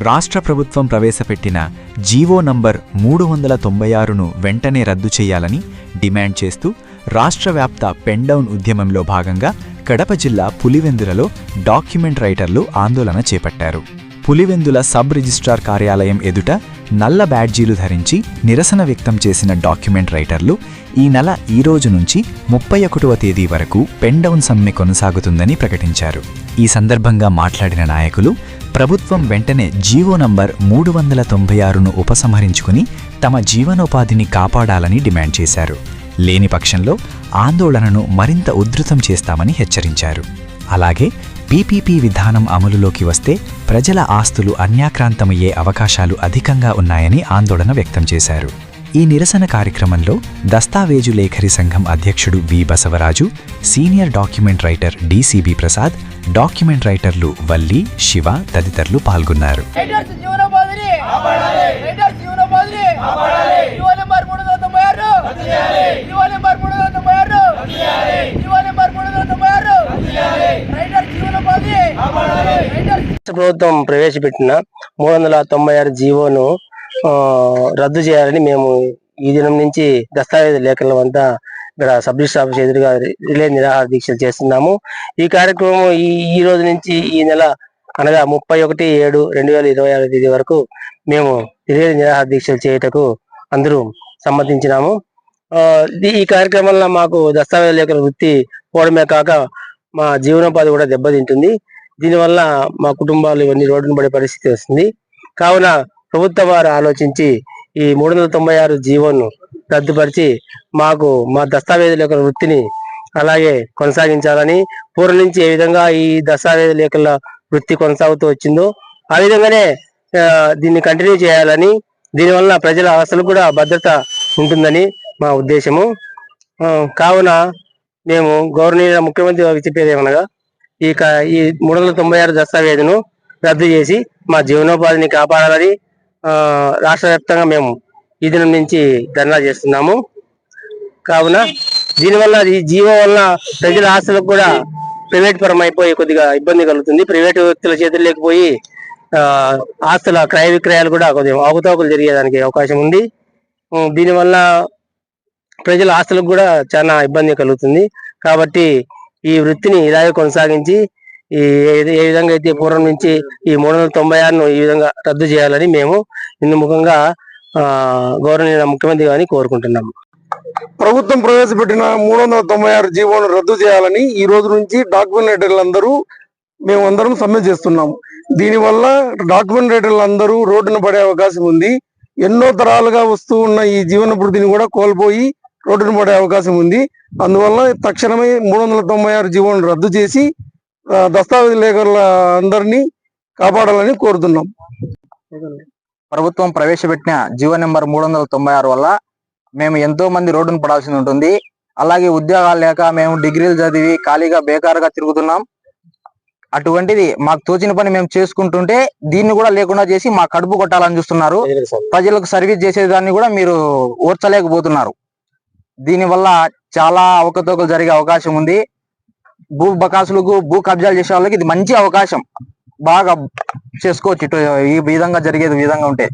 రాష్ట్ర ప్రభుత్వం ప్రవేశపెట్టిన జీవో నంబర్ 396ను వెంటనే రద్దు చేయాలని డిమాండ్ చేస్తూ రాష్ట్ర వ్యాప్త పెన్డౌన్ ఉద్యమంలో భాగంగా కడప జిల్లా పులివెందులలో డాక్యుమెంట్ రైటర్లు ఆందోళన చేపట్టారు. పులివెందుల సబ్ రిజిస్ట్రార్ కార్యాలయం ఎదుట నల్ల బ్యాడ్జీలు ధరించి నిరసన వ్యక్తం చేసిన డాక్యుమెంట్ రైటర్లు ఈ నెల ఈ రోజు నుంచి 31వ తేదీ వరకు పెన్డౌన్ సమ్మె కొనసాగుతుందని ప్రకటించారు. ఈ సందర్భంగా మాట్లాడిన నాయకులు ప్రభుత్వం వెంటనే జీవో నంబర్ 396ను ఉపసంహరించుకుని తమ జీవనోపాధిని కాపాడాలని డిమాండ్ చేశారు. లేని పక్షంలో ఆందోళనను మరింత ఉధృతం చేస్తామని హెచ్చరించారు. అలాగే పీపీపీ విధానం అమలులోకి వస్తే ప్రజల ఆస్తులు అన్యాక్రాంతమయ్యే అవకాశాలు అధికంగా ఉన్నాయని ఆందోళన వ్యక్తం చేశారు. ఈ నిరసన కార్యక్రమంలో దస్తావేజు లేఖరి సంఘం అధ్యక్షుడు V Basavaraju, senior document writer DCB Prasad, document రైటర్లు వల్లి, శివ తదితరులు పాల్గొన్నారు. ప్రభుత్వం ప్రవేశపెట్టిన 396 జీవోను రద్దు చేయాలని మేము ఈ దినం నుంచి దస్తావేజ్ లేఖల వద్ద ఇక్కడ సబ్ రిజిస్టర్ ఆఫీస్ ఎదురుగా రిలే నిరాహార దీక్షలు చేస్తున్నాము. ఈ కార్యక్రమం ఈ రోజు నుంచి ఈ నెల అనగా 31/7/2026 తేదీ వరకు మేము రిలే నిరాహార దీక్షలు చేయటకు అందరూ సమ్మతించినాము. ఈ కార్యక్రమంలో మాకు దస్తావేజ్ లేఖల వృత్తి పోవడమే కాక మా జీవనోపాధి కూడా దెబ్బతింటుంది. దీనివల్ల మా కుటుంబాలు ఇవన్నీ రోడ్డును పడే పరిస్థితి వస్తుంది. కావున ప్రభుత్వ వారు ఆలోచించి ఈ 396 జీవోను రద్దుపరిచి మాకు మా దస్తావేజు లేఖల వృత్తిని అలాగే కొనసాగించాలని, పూర్వం నుంచి ఏ విధంగా ఈ దస్తావేజు లేఖల వృత్తి కొనసాగుతూ వచ్చిందో ఆ విధంగానే దీన్ని కంటిన్యూ చేయాలని, దీనివల్ల ప్రజల ఆస్తులకు కూడా భద్రత ఉంటుందని మా ఉద్దేశము. కావున మేము గౌరవనీయ ముఖ్యమంత్రి వారికి చెప్పేది ఏమనగా ఈ 396 దస్తావేజును రద్దు చేసి మా జీవనోపాధిని కాపాడాలని రాష్ట్ర వ్యాప్తంగా మేము ఈ దినం నుంచి ధర్నా చేస్తున్నాము. కావున దీనివల్ల ఈ జీవో వల్ల ప్రజల ఆస్తులకు కూడా ప్రైవేట్ పరం అయిపోయి కొద్దిగా ఇబ్బంది కలుగుతుంది. ప్రైవేటు వ్యక్తుల చేతులు లేకపోయి ఆస్తుల క్రయ విక్రయాలు కూడా కొద్దిగా అవకతవకలు జరిగేదానికి అవకాశం ఉంది. దీనివల్ల ప్రజల ఆస్తులకు కూడా చాలా ఇబ్బంది కలుగుతుంది. కాబట్టి ఈ వృత్తిని ఇలాగే కొనసాగించి ఏ విధంగా అయితే పూర్వం నుంచి ఈ 396ను ఈ విధంగా రద్దు చేయాలని మేము ఇందుముఖంగా గౌరవనీయ ముఖ్యమంత్రి గారిని కోరుకుంటున్నాము. ప్రభుత్వం ప్రవేశపెట్టిన 396 జీవోను రద్దు చేయాలని ఈ రోజు నుంచి డాక్యుమెంట్ రైటర్లందరూ మేమందరం సమ్మె చేస్తున్నాము. దీనివల్ల డాక్యుమెంట్ రైటర్లందరూ రోడ్డున పడే అవకాశం ఉంది. ఎన్నో తరాలుగా వస్తూ ఉన్న ఈ జీవన వృద్ధిని కూడా కోల్పోయి రోడ్డున పడే అవకాశం ఉంది. అందువల్ల తక్షణమే 396 జీవోను రద్దు చేసి దస్తావేజ్ లేఖల అందరినీ కాపాడాలని కోరుతున్నాం. ప్రభుత్వం ప్రవేశపెట్టిన జీవో నెంబర్ 396 వల్ల మేము ఎంతో మంది రోడ్డును పడాల్సి ఉంటుంది. అలాగే ఉద్యోగాలు లేక మేము డిగ్రీలు చదివి ఖాళీగా బేకారుగా తిరుగుతున్నాం. అటువంటిది మాకు తోచిన పని మేము చేసుకుంటుంటే దీన్ని కూడా లేకుండా చేసి మా కడుపు కొట్టాలని చూస్తున్నారు. ప్రజలకు సర్వీస్ చేసేదాన్ని కూడా మీరు ఓర్చలేకపోతున్నారు. దీనివల్ల చాలా అవకతవకలు జరిగే అవకాశం ఉంది. భూ బకాసులకు భూ కబ్జాలు చేసే వాళ్ళకి ఇది మంచి అవకాశం, బాగా చేసుకోవచ్చు. ఈ విధంగా జరిగేది విధంగా ఉంటే